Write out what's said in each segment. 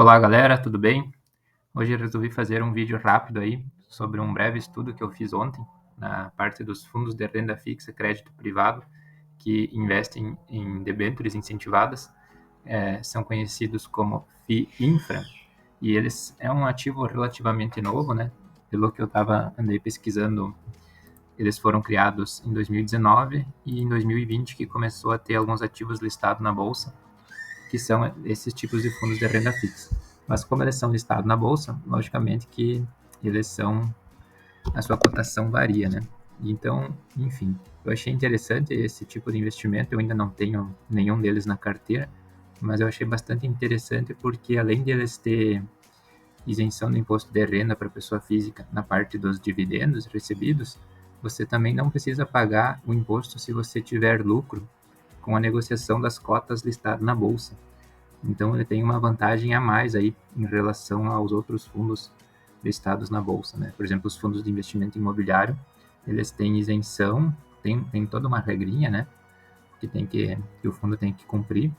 Olá galera, tudo bem? Hoje eu resolvi fazer um vídeo rápido aí sobre um breve estudo que eu fiz ontem na parte dos fundos de renda fixa, crédito privado, que investem em debêntures incentivadas, são conhecidos como FIINFRA, e eles é um ativo relativamente novo, né? Pelo que eu andei pesquisando, eles foram criados em 2019 e em 2020 que começou a ter alguns ativos listados na bolsa, que são esses tipos de fundos de renda fixa. Mas como eles são listados na bolsa, logicamente que eles são, a sua cotação varia, né? Então, enfim, eu achei interessante esse tipo de investimento. Eu ainda não tenho nenhum deles na carteira, mas eu achei bastante interessante porque além de eles ter isenção do imposto de renda para pessoa física na parte dos dividendos recebidos, você também não precisa pagar o imposto se você tiver lucro com a negociação das cotas listadas na bolsa. Então ele tem uma vantagem a mais aí em relação aos outros fundos listados na bolsa, né? Por exemplo, os fundos de investimento imobiliário, eles têm isenção, tem toda uma regrinha, né? Que o fundo tem que cumprir,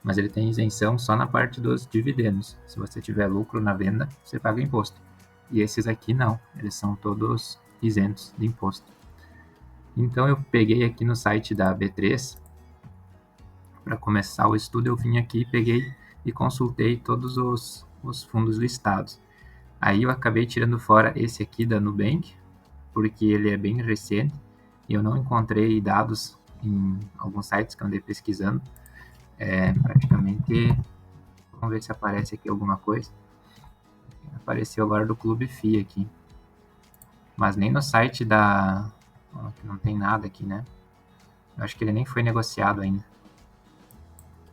mas ele tem isenção só na parte dos dividendos. Se você tiver lucro na venda, você paga imposto. E esses aqui não, eles são todos isentos de imposto. Então eu peguei aqui no site da B3 para começar o estudo, eu vim aqui, peguei e consultei todos os fundos listados. Aí eu acabei tirando fora esse aqui da Nubank, porque ele é bem recente e eu não encontrei dados em alguns sites que eu andei pesquisando. Praticamente, vamos ver se aparece aqui alguma coisa. Apareceu agora do Clube FI aqui, mas nem no site da... não tem nada aqui, né? Eu acho que ele nem foi negociado ainda.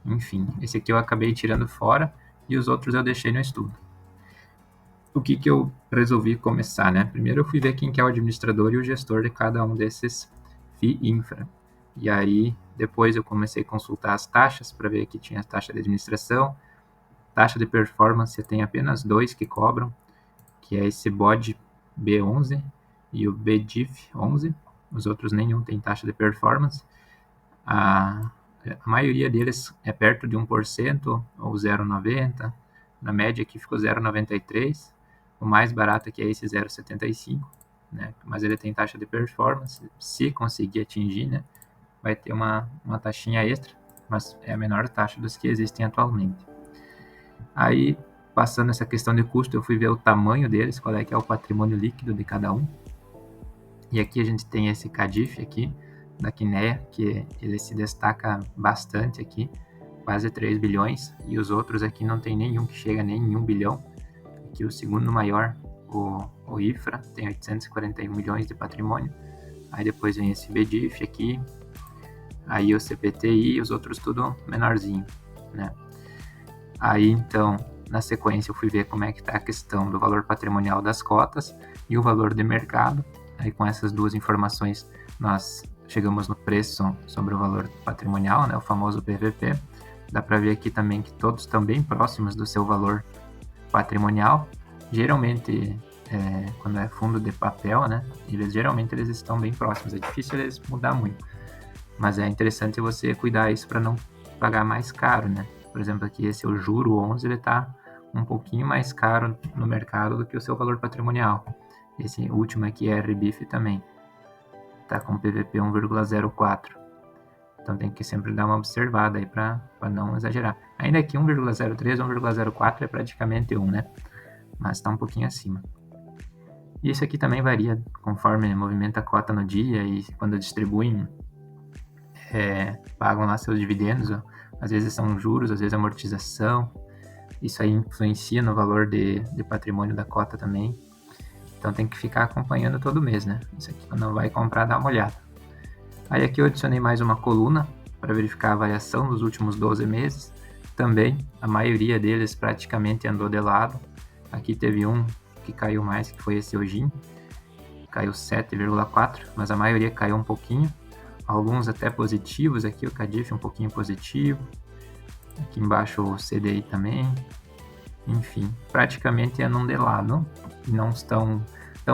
Enfim, esse aqui eu acabei tirando fora e os outros eu deixei no estudo. O que eu resolvi começar, né? Primeiro eu fui ver quem que é o administrador e o gestor de cada um desses FIINFRA. E aí, depois eu comecei a consultar as taxas para ver que tinha a taxa de administração. Taxa de performance tem apenas dois que cobram, que é esse BOD B11 e o BDIF 11. Os outros nenhum tem taxa de performance. A maioria deles é perto de 1% ou 0,90%. Na média aqui ficou 0,93%. O mais barato aqui é esse 0,75%, né? Mas ele tem taxa de performance. Se conseguir atingir, né, vai ter uma taxinha extra, mas é a menor taxa dos que existem atualmente. Aí, passando essa questão de custo, eu fui ver o tamanho deles, qual é que é o patrimônio líquido de cada um. E aqui a gente tem esse CADIF aqui, da Kinea, que ele se destaca bastante aqui, quase 3 bilhões, e os outros aqui não tem nenhum que chega nem em 1 bilhão. Aqui o segundo maior, o IFRA, tem 841 milhões de patrimônio. Aí depois vem esse BDIF aqui, aí o CPTI, os outros tudo menorzinho, né? Aí então, na sequência eu fui ver como é que está a questão do valor patrimonial das cotas e o valor de mercado. Aí com essas duas informações nós chegamos no preço sobre o valor patrimonial, né, o famoso PVP. Dá para ver aqui também que todos estão bem próximos do seu valor patrimonial. Geralmente, quando é fundo de papel, né, geralmente eles estão bem próximos. É difícil eles mudar muito, mas é interessante você cuidar isso para não pagar mais caro, né? Por exemplo, aqui esse é o juro 11, ele está um pouquinho mais caro no mercado do que o seu valor patrimonial. Esse último aqui é RBIF também, está com PVP 1,04. Então tem que sempre dar uma observada aí para não exagerar. Ainda que 1,03, 1,04 é praticamente 1, né? Mas está um pouquinho acima. E isso aqui também varia conforme movimenta a cota no dia e quando distribuem, pagam lá seus dividendos. Ó. Às vezes são juros, às vezes amortização. Isso aí influencia no valor de patrimônio da cota também. Então tem que ficar acompanhando todo mês, né? Isso aqui quando vai comprar, dá uma olhada. Aí aqui eu adicionei mais uma coluna para verificar a variação nos últimos 12 meses. Também a maioria deles praticamente andou de lado. Aqui teve um que caiu mais, que foi esse Ogin. Caiu 7,4, mas a maioria caiu um pouquinho. Alguns até positivos, aqui o CADIF um pouquinho positivo. Aqui embaixo o CDI também. Enfim, praticamente andam de lado. Não estão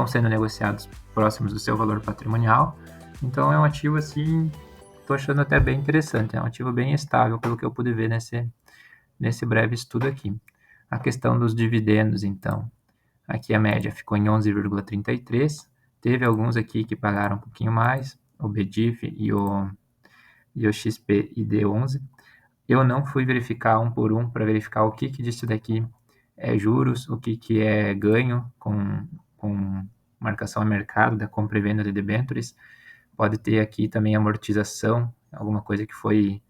sendo negociados próximos do seu valor patrimonial. Então é um ativo assim, estou achando até bem interessante. É um ativo bem estável, pelo que eu pude ver nesse breve estudo aqui. A questão dos dividendos, então, aqui a média ficou em 11,33. Teve alguns aqui que pagaram um pouquinho mais, o BDIF e o XP e D11. Eu não fui verificar um por um para verificar o que disso daqui é juros, o que é ganho com marcação a mercado da compra e venda de debêntures. Pode ter aqui também amortização, alguma coisa que foi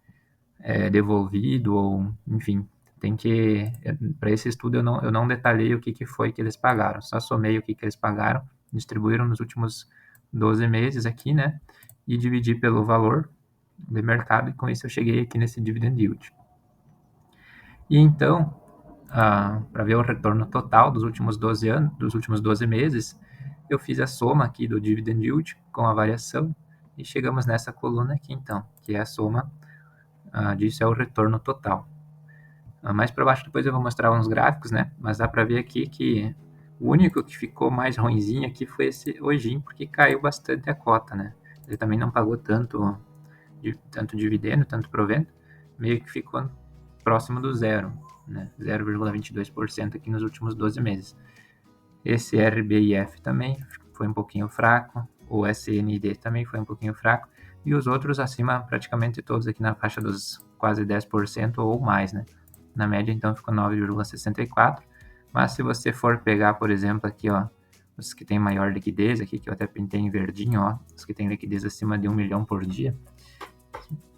devolvido, ou enfim, tem que, para esse estudo eu não detalhei o que foi que eles pagaram, só somei o que eles pagaram, distribuíram nos últimos 12 meses aqui, né, e dividi pelo valor de mercado, e com isso eu cheguei aqui nesse dividend yield. E então, para ver o retorno total dos últimos 12 anos, dos últimos 12 meses, eu fiz a soma aqui do dividend yield com a variação, e chegamos nessa coluna aqui então, que é a soma disso, é o retorno total. Mais para baixo depois eu vou mostrar uns gráficos, né? Mas dá para ver aqui que o único que ficou mais ruinzinho aqui foi esse Ojin, porque caiu bastante a cota, né? Ele também não pagou tanto dividendo, tanto provento, meio que ficou próximo do zero, né? 0,22% aqui nos últimos 12 meses. Esse RBIF também foi um pouquinho fraco, o SND também foi um pouquinho fraco, e os outros acima, praticamente todos aqui na faixa dos quase 10% ou mais, né? Na média, então, ficou 9,64%, mas se você for pegar, por exemplo, aqui, ó, os que têm maior liquidez, aqui que eu até pintei em verdinho, ó, os que têm liquidez acima de 1 milhão por dia,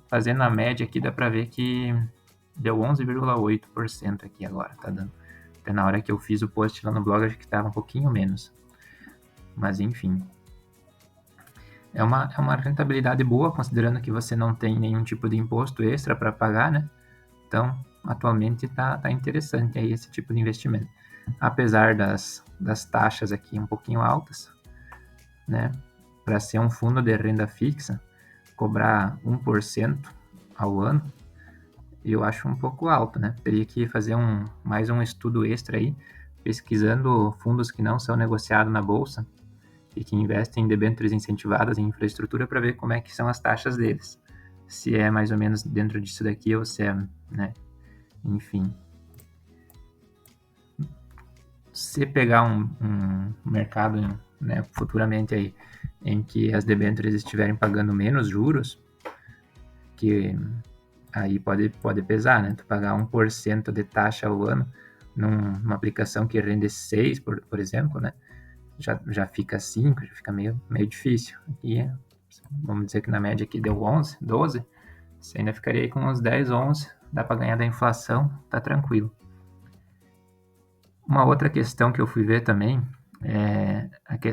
fazendo a média aqui, dá para ver que deu 11,8% aqui agora, tá dando. Até na hora que eu fiz o post lá no blog, acho que estava um pouquinho menos. Mas enfim. É uma rentabilidade boa, considerando que você não tem nenhum tipo de imposto extra para pagar, né? Então, atualmente tá interessante aí esse tipo de investimento. Apesar das taxas aqui um pouquinho altas, né? Para ser um fundo de renda fixa, cobrar 1% ao ano, eu acho um pouco alto, né? Teria que fazer mais um estudo extra aí, pesquisando fundos que não são negociados na bolsa e que investem em debêntures incentivadas em infraestrutura para ver como é que são as taxas deles. Se é mais ou menos dentro disso daqui ou se é, né? Enfim. Se pegar um mercado, né, futuramente aí, em que as debêntures estiverem pagando menos juros, que aí pode pesar, né? Tu pagar 1% de taxa ao ano numa aplicação que rende 6, por exemplo, né? Já fica 5, já fica meio difícil. E vamos dizer que na média aqui deu 11, 12, você ainda ficaria aí com uns 10, 11, dá para ganhar da inflação, tá tranquilo. Uma outra questão que eu fui ver também é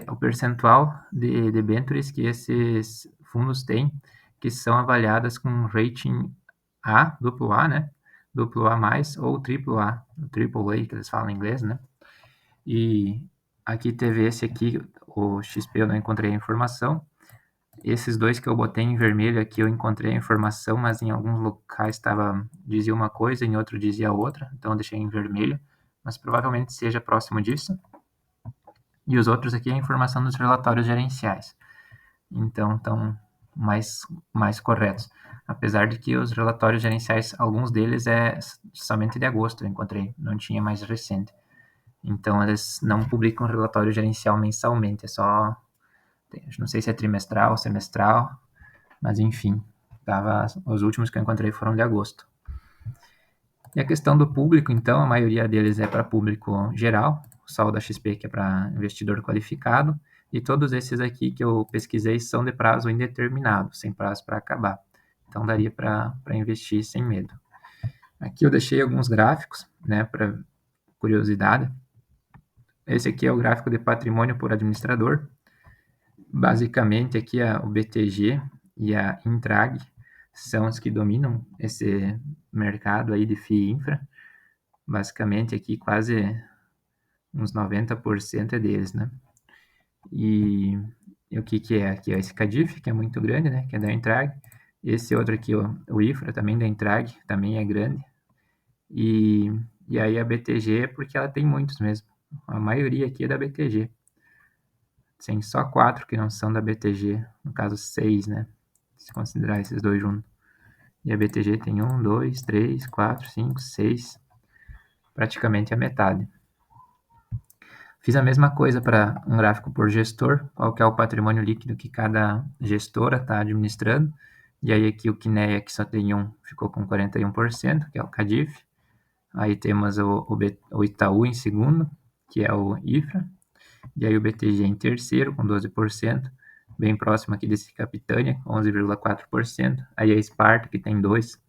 o percentual de debêntures que esses fundos têm, que são avaliadas com rating A, duplo A, né? Duplo A mais ou triplo A, o triple A que eles falam em inglês, né? E aqui teve esse aqui, o XP eu não encontrei a informação. Esses dois que eu botei em vermelho aqui eu encontrei a informação, mas em alguns locais dizia uma coisa, em outro dizia outra, então eu deixei em vermelho, mas provavelmente seja próximo disso. E os outros aqui é a informação dos relatórios gerenciais. Então, estão mais corretos. Apesar de que os relatórios gerenciais, alguns deles é somente de agosto, eu encontrei, não tinha mais recente. Então, eles não publicam relatório gerencial mensalmente, é só, não sei se é trimestral, semestral, mas enfim, os últimos que eu encontrei foram de agosto. E a questão do público, então, a maioria deles é para público geral, só o da XP que é para investidor qualificado, e todos esses aqui que eu pesquisei são de prazo indeterminado, sem prazo para acabar. Então daria para investir sem medo. Aqui eu deixei alguns gráficos, né, para curiosidade. Esse aqui é o gráfico de patrimônio por administrador. Basicamente aqui o BTG e a Intrag são os que dominam esse mercado aí de FII infra. Basicamente aqui quase uns 90% é deles, né? E o que é aqui? Esse Cadif, que é muito grande, né? Que é da Intrag. Esse outro aqui, o IFRA, também da Intrag, também é grande. E aí a BTG, porque ela tem muitos mesmo. A maioria aqui é da BTG. Tem só 4 que não são da BTG, no caso 6, né? Se considerar esses dois juntos. E a BTG tem 1, 2, 3, 4, 5, 6. praticamente a metade. Fiz a mesma coisa para um gráfico por gestor, qual que é o patrimônio líquido que cada gestora está administrando. E aí aqui o Kinea, que só tem um, ficou com 41%, que é o Cadif. Aí temos o Itaú em segundo, que é o IFRA. E aí o BTG em terceiro, com 12%, bem próximo aqui desse Capitânia, 11,4%. Aí a Esparta, que tem 2,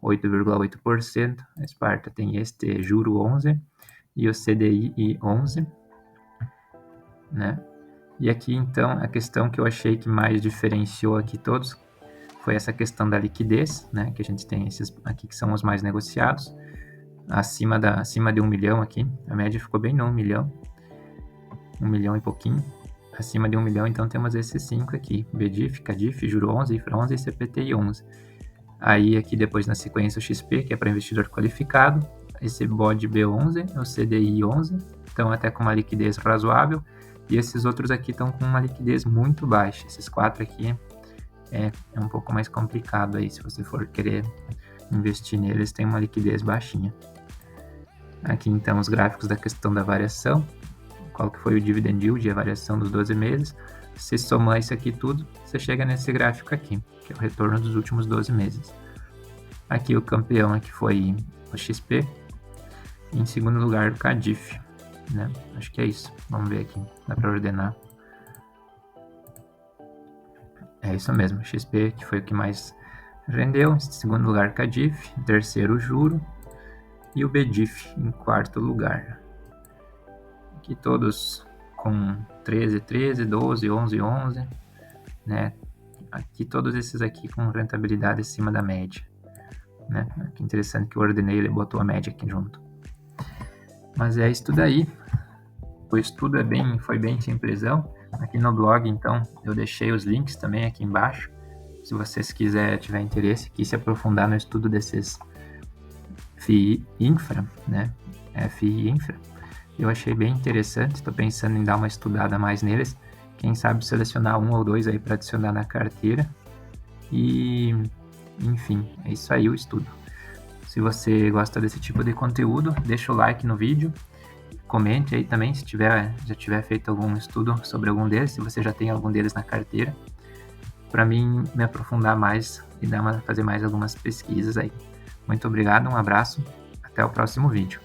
8,8%. A Esparta tem este Juro 11% e o CDI 11%. Né? E aqui, então, a questão que eu achei que mais diferenciou aqui todos foi essa questão da liquidez, né? Que a gente tem esses aqui que são os mais negociados, acima de 1 milhão aqui, a média ficou bem no 1 milhão, 1 milhão e pouquinho, acima de 1 milhão, então temos esses 5 aqui, BDIF, CADIF, Juro 11, IFRA 11 e CPTI 11. Aí aqui depois na sequência o XP, que é para investidor qualificado, esse BOD B11, o CDI 11, então até com uma liquidez razoável, e esses outros aqui estão com uma liquidez muito baixa. Esses 4 aqui é um pouco mais complicado aí, se você for querer investir neles, tem uma liquidez baixinha. Aqui então os gráficos da questão da variação, qual que foi o dividend yield, a variação dos 12 meses. Se somar isso aqui tudo, você chega nesse gráfico aqui, que é o retorno dos últimos 12 meses. Aqui o campeão aqui foi o XP, e em segundo lugar o Cadif. Né? Acho que é isso. Vamos ver aqui. Dá para ordenar. É isso mesmo. XP, que foi o que mais rendeu. Em segundo lugar, Cadif. Em terceiro, Juro. E o BDIF em quarto lugar. Aqui todos com 13, 13, 12, 11, 11. Né? Aqui todos esses aqui com rentabilidade acima da média. Né? Que interessante que eu ordenei, ele botou a média aqui junto. Mas é isso daí. O estudo foi bem simplesão. Aqui no blog, então, eu deixei os links também aqui embaixo. Se vocês tiver interesse aqui, se aprofundar no estudo desses FII Infra, né? FII Infra. Eu achei bem interessante, estou pensando em dar uma estudada mais neles. Quem sabe selecionar um ou dois aí para adicionar na carteira. E, enfim, é isso aí o estudo. Se você gosta desse tipo de conteúdo, deixa o like no vídeo. Comente aí também se já tiver feito algum estudo sobre algum deles, se você já tem algum deles na carteira, para mim me aprofundar mais e fazer mais algumas pesquisas aí. Muito obrigado, um abraço, até o próximo vídeo.